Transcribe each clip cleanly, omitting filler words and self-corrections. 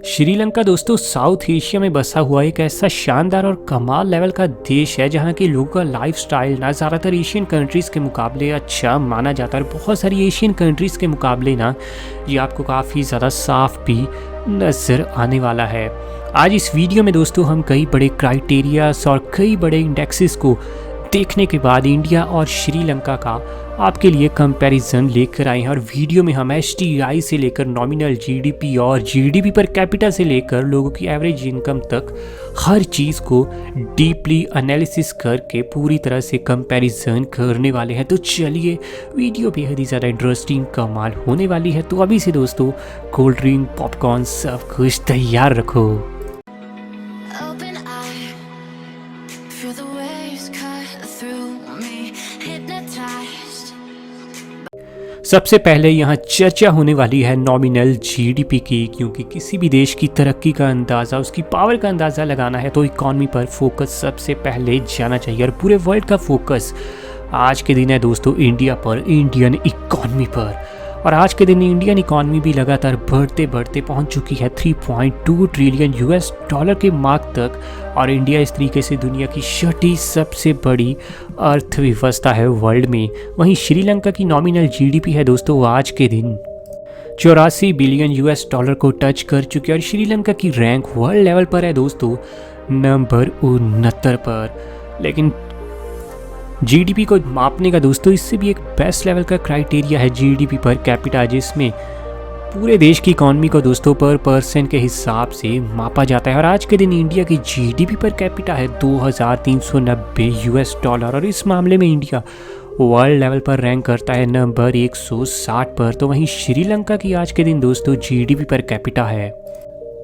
श्रीलंका दोस्तों south Asia में बसा हुआ एक ऐसा शानदार और कमाल लेवल का देश है जहाँ के लोगों का लाइफस्टाइल ना ज़्यादातर एशियन कंट्रीज़ के मुकाबले अच्छा माना जाता है और बहुत सारी एशियन कंट्रीज़ के मुकाबले ना ये आपको काफ़ी ज़्यादा साफ भी नज़र आने वाला है। आज इस वीडियो में दोस्तों हम कई बड़े क्राइटेरियाज और कई बड़े इंडेक्सेस को देखने के बाद इंडिया और श्रीलंका का आपके लिए कंपैरिजन लेकर आए हैं और वीडियो में हम एसटीआई से लेकर नॉमिनल जीडीपी और जीडीपी पर कैपिटा से लेकर लोगों की एवरेज इनकम तक हर चीज़ को डीपली एनालिसिस करके पूरी तरह से कंपैरिजन करने वाले हैं। तो चलिए वीडियो बेहद ही ज़्यादा इंटरेस्टिंग कमाल होने वाली है। तो अभी से दोस्तों कोल्ड ड्रिंक पॉपकॉर्न सब कुछ तैयार रखो। सबसे पहले यहाँ चर्चा होने वाली है नॉमिनल जीडीपी की, क्योंकि किसी भी देश की तरक्की का अंदाज़ा, उसकी पावर का अंदाज़ा लगाना है तो इकॉनमी पर फोकस सबसे पहले जाना चाहिए। और पूरे वर्ल्ड का फोकस आज के दिन है दोस्तों इंडिया पर, इंडियन इकॉनमी पर। और आज के दिन इंडियन इकॉनमी भी लगातार बढ़ते बढ़ते पहुंच चुकी है 3.2 ट्रिलियन यूएस डॉलर के मार्क तक। और इंडिया इस तरीके से दुनिया की छठी सबसे बड़ी अर्थव्यवस्था है वर्ल्ड में। वहीं श्रीलंका की नॉमिनल जीडीपी है दोस्तों आज के दिन 84 बिलियन यूएस डॉलर को टच कर चुकी है। और श्रीलंका की रैंक वर्ल्ड लेवल पर है दोस्तों नंबर 69 पर। लेकिन जीडीपी को मापने का दोस्तों इससे भी एक बेस्ट लेवल का क्राइटेरिया है जीडीपी पर कैपिटा, जिसमें पूरे देश की इकॉनमी को दोस्तों पर परसेंट के हिसाब से मापा जाता है। और आज के दिन इंडिया की जीडीपी पर कैपिटा है 2390 यूएस डॉलर और इस मामले में इंडिया वर्ल्ड लेवल पर रैंक करता है नंबर 160 पर। तो वहीं श्रीलंका की आज के दिन दोस्तों जीडीपी पर कैपिटा है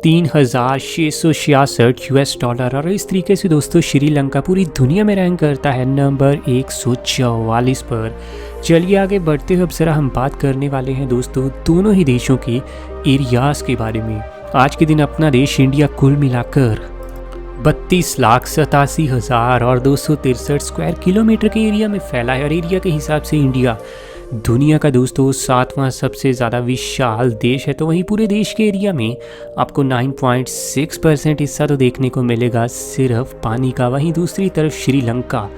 3666 यूएस डॉलर और इस तरीके से दोस्तों श्रीलंका पूरी दुनिया में रैंक करता है नंबर 144 पर। चलिए आगे बढ़ते हुए अब जरा हम बात करने वाले हैं दोस्तों दोनों ही देशों के एरियाज़ के बारे में। आज के दिन अपना देश इंडिया कुल मिलाकर 32,87,000 और 263 स्क्वायर किलोमीटर के एरिया में फैला है। और एरिया के हिसाब से इंडिया दुनिया का दोस्तों 7वां सबसे ज़्यादा विशाल देश है। तो वहीं पूरे देश के एरिया में आपको 9.6% हिस्सा तो देखने को मिलेगा सिर्फ पानी का। वहीं दूसरी तरफ श्रीलंका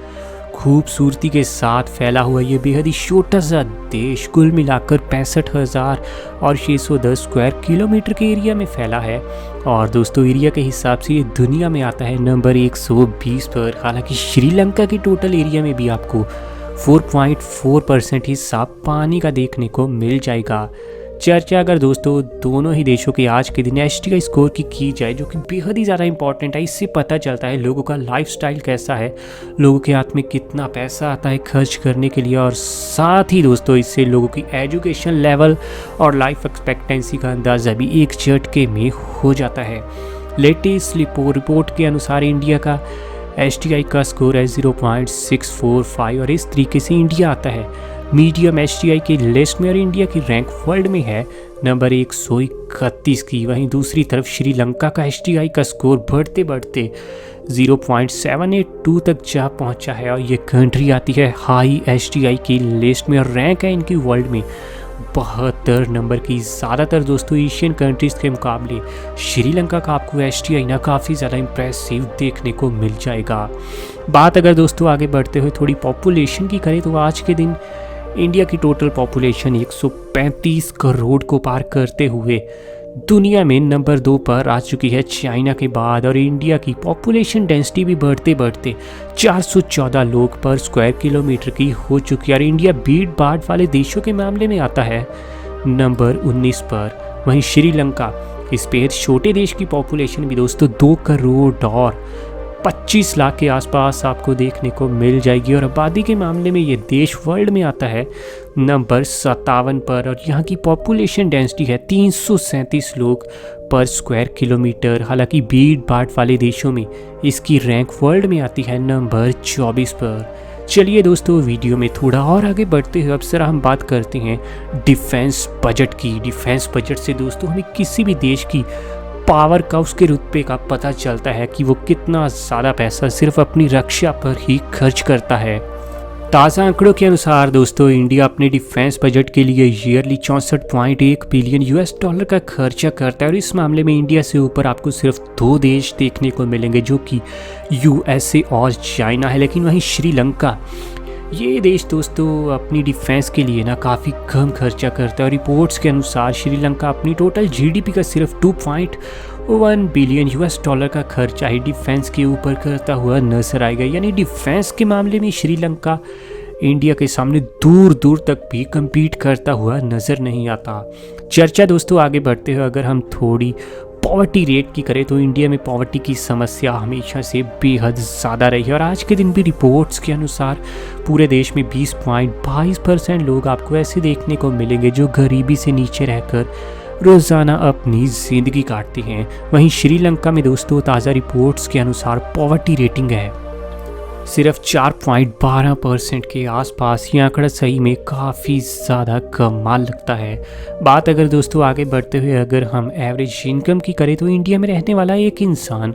खूबसूरती के साथ फैला हुआ ये बेहद ही छोटा सा देश कुल मिलाकर 65,610 स्क्वायर किलोमीटर के एरिया में फैला है। और दोस्तों एरिया के हिसाब से ये दुनिया में आता है नंबर 120 पर। हालांकि श्रीलंका के टोटल एरिया में भी आपको 4.4% हिस्सा पानी का देखने को मिल जाएगा। चर्चा अगर दोस्तों दोनों ही देशों के आज के दिन एसटीआई स्कोर की जाए, जो कि बेहद ही ज़्यादा इंपॉर्टेंट है, इससे पता चलता है लोगों का लाइफस्टाइल कैसा है, लोगों के हाथ में कितना पैसा आता है खर्च करने के लिए। और साथ ही दोस्तों इससे लोगों की एजुकेशन लेवल और लाइफ एक्सपेक्टेंसी का अंदाज़ा भी एक झटके में हो जाता है। लेटेस्ट रिपोर्ट के अनुसार इंडिया का एसटीआई का स्कोर है 0.645 और इस तरीके से इंडिया आता है मीडियम एसटीआई की लिस्ट में। और इंडिया की रैंक वर्ल्ड में है नंबर 131 की। वहीं दूसरी तरफ श्रीलंका का एसटीआई का स्कोर बढ़ते बढ़ते 0.782 तक जा पहुंचा है और ये कंट्री आती है हाई एसटीआई की लिस्ट में। और रैंक है इनकी वर्ल्ड में 72 नंबर की। ज़्यादातर दोस्तों एशियन कंट्रीज़ के मुकाबले श्रीलंका का आपको एसटीआई ना काफ़ी ज़्यादा इम्प्रेसिव देखने को मिल जाएगा। बात अगर दोस्तों आगे बढ़ते हुए थोड़ी पॉपुलेशन की करें तो आज के दिन इंडिया की टोटल पॉपुलेशन 135 करोड़ को पार करते हुए दुनिया में नंबर 2 पर आ चुकी है चाइना के बाद। और इंडिया की पॉपुलेशन डेंसिटी भी बढ़ते बढ़ते 414 लोग पर स्क्वायर किलोमीटर की हो चुकी है। और इंडिया भीड़ भाड़ वाले देशों के मामले में आता है नंबर 19 पर। वहीं श्रीलंका इस बेहद छोटे देश की पॉपुलेशन भी दोस्तों 2 करोड़ और 25 लाख के आसपास आपको देखने को मिल जाएगी। और आबादी के मामले में ये देश वर्ल्ड में आता है नंबर 57 पर। और यहाँ की पॉपुलेशन डेंसिटी है 337 लोग पर स्क्वायर किलोमीटर। हालांकि भीड़ भाड़ वाले देशों में इसकी रैंक वर्ल्ड में आती है नंबर 24 पर। चलिए दोस्तों वीडियो में थोड़ा और आगे बढ़ते हुए अब जरा हम बात करते हैं डिफेंस बजट की। डिफेंस बजट से दोस्तों हमें किसी भी देश की पावर का, उसके रुतबे का पता चलता है कि वो कितना ज़्यादा पैसा सिर्फ अपनी रक्षा पर ही खर्च करता है। ताज़ा आंकड़ों के अनुसार दोस्तों इंडिया अपने डिफेंस बजट के लिए ईयरली 64.1 बिलियन यूएस डॉलर का खर्चा करता है और इस मामले में इंडिया से ऊपर आपको सिर्फ 2 देश देखने को मिलेंगे जो कि यूएसए और चाइना है। लेकिन वहीं श्रीलंका, ये देश दोस्तों अपनी डिफेंस के लिए ना काफ़ी कम खर्चा करता है और रिपोर्ट्स के अनुसार श्रीलंका अपनी टोटल जीडीपी का सिर्फ 2.1 बिलियन यूएस डॉलर का खर्चा ही डिफेंस के ऊपर करता हुआ नजर आएगा। यानी डिफेंस के मामले में श्रीलंका इंडिया के सामने दूर दूर तक भी कम्पीट करता हुआ नज़र नहीं आता। चर्चा दोस्तों आगे बढ़ते हुए अगर हम थोड़ी पॉवर्टी रेट की करें तो इंडिया में पॉवर्टी की समस्या हमेशा से बेहद ज़्यादा रही है और आज के दिन भी रिपोर्ट्स के अनुसार पूरे देश में 20.22% लोग आपको ऐसे देखने को मिलेंगे जो गरीबी से नीचे रहकर रोज़ाना अपनी ज़िंदगी काटते हैं। वहीं श्रीलंका में दोस्तों ताज़ा रिपोर्ट्स के अनुसार पॉवर्टी रेटिंग है सिर्फ 4.12% के आसपास। ये आंकड़ा सही में काफ़ी ज़्यादा कमाल लगता है। बात अगर दोस्तों आगे बढ़ते हुए अगर हम एवरेज इनकम की करें तो इंडिया में रहने वाला एक इंसान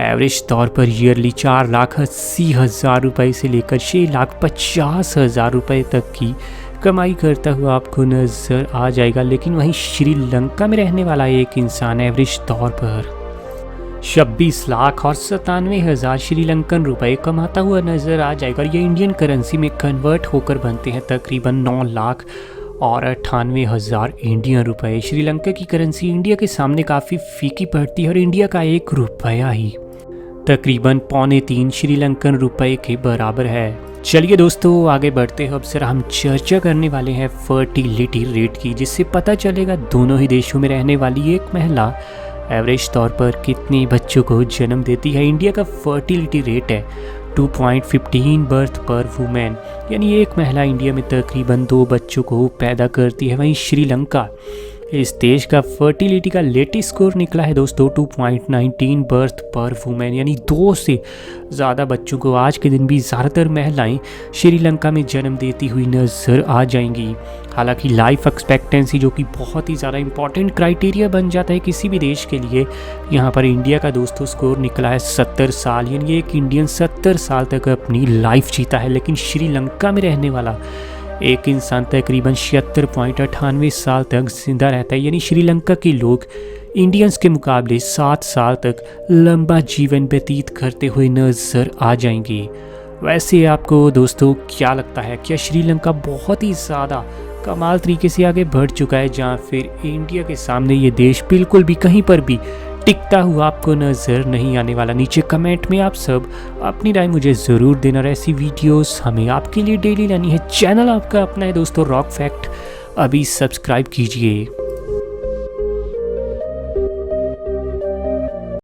एवरेज तौर पर ईयरली 4,80,000 रुपये से लेकर 6,50,000 रुपये तक की कमाई करता हुआ आपको नज़र आ जाएगा। लेकिन वहीं श्रीलंका में रहने वाला एक इंसान एवरेज तौर पर 26,97,000 श्रीलंकन रुपए कमाता हुआ नज़र आ जाएगा। ये इंडियन करेंसी में कन्वर्ट होकर बनते हैं तकरीबन 9,98,000 इंडियन रुपए। श्रीलंका की करेंसी इंडिया के सामने काफ़ी फीकी पड़ती है और इंडिया का 1 रुपया ही तकरीबन 3.25 श्रीलंकन रुपए के बराबर है। चलिए दोस्तों आगे बढ़ते हैं। अब सर हम चर्चा करने वाले हैं फर्टिलिटी रेट की, जिससे पता चलेगा दोनों ही देशों में रहने वाली एक महिला एवरेज तौर पर कितने बच्चों को जन्म देती है। इंडिया का फर्टिलिटी रेट है 2.15 बर्थ पर वुमेन, यानी एक महिला इंडिया में तकरीबन 2 बच्चों को पैदा करती है। वहीं श्रीलंका, इस देश का फर्टिलिटी का लेटेस्ट स्कोर निकला है दोस्तों 2.19 बर्थ पर वुमेन, यानी 2 से ज़्यादा बच्चों को आज के दिन भी ज़्यादातर महिलाएं श्रीलंका में जन्म देती हुई नज़र आ जाएंगी। हालांकि लाइफ एक्सपेक्टेंसी जो कि बहुत ही ज़्यादा इंपॉर्टेंट क्राइटेरिया बन जाता है किसी भी देश के लिए, यहाँ पर इंडिया का दोस्तों स्कोर निकला है 70 साल, यानी एक इंडियन 70 साल तक अपनी लाइफ जीता है। लेकिन श्रीलंका में रहने वाला एक इंसान तकरीबन 76.98 साल तक जिंदा रहता है, यानी श्रीलंका के लोग इंडियंस के मुकाबले 7 साल तक लंबा जीवन व्यतीत करते हुए नज़र आ जाएंगे। वैसे आपको दोस्तों क्या लगता है, क्या श्रीलंका बहुत ही ज़्यादा कमाल तरीके से आगे बढ़ चुका है, जहाँ फिर इंडिया के सामने ये देश बिल्कुल भी कहीं पर भी टिकता हुआ आपको नज़र नहीं आने वाला? नीचे कमेंट में आप सब अपनी राय मुझे ज़रूर देना और ऐसी वीडियोस हमें आपके लिए डेली लानी है। चैनल आपका अपना है दोस्तों रॉक फैक्ट, अभी सब्सक्राइब कीजिए।